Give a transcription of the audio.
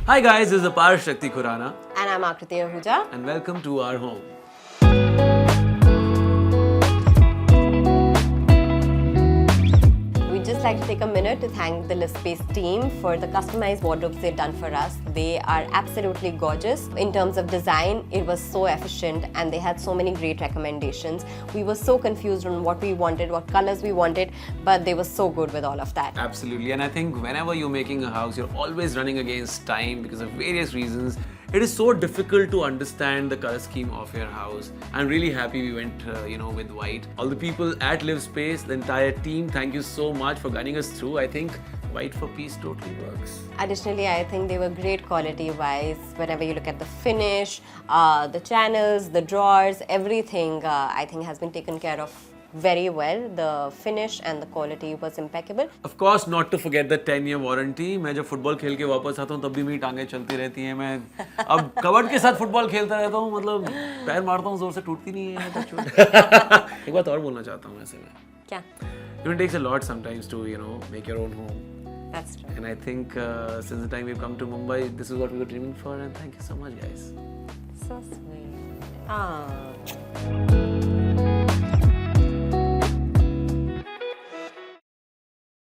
Hi guys, this is Aparshakti Khurana And I'm Akriti Ahuja. and welcome to our home. We'd just like to take a minute to thank the Livspace team for the customized wardrobes they've done for us. They are absolutely gorgeous. In terms of design, it was so efficient and they had so many great recommendations. We were so confused on what we wanted, what colors we wanted, but they were so good with all of that. Absolutely, and I think whenever you're making a house, you're always running against time because of various reasons. It is so difficult to understand the color scheme of your house. I'm really happy we went, with white. All the people at Livspace, the entire team, thank you so much for guiding us through. I think white for peace totally works. Additionally, I think they were great quality-wise. Whenever you look at the finish, the channels, the drawers, everything I think has been taken care of very well. The finish and the quality was impeccable. Of course, not to forget the 10-year warranty. मैं जब football खेल के वापस आता हूँ तब भी मेरी टांगें चलती रहती हैं. मैं अब कबर्ड के साथ फुटबॉल खेलता रहता हूँ. मतलब पैर मारता हूँ जोर से टूटती नहीं है. एक बात और बोलना चाहता हूँ ऐसे में. क्या? It takes a lot sometimes to make your own home. That's true. And I think since the time we've come to Mumbai, this is what we were dreaming for. And thank you so much, guys. So sweet. Ah.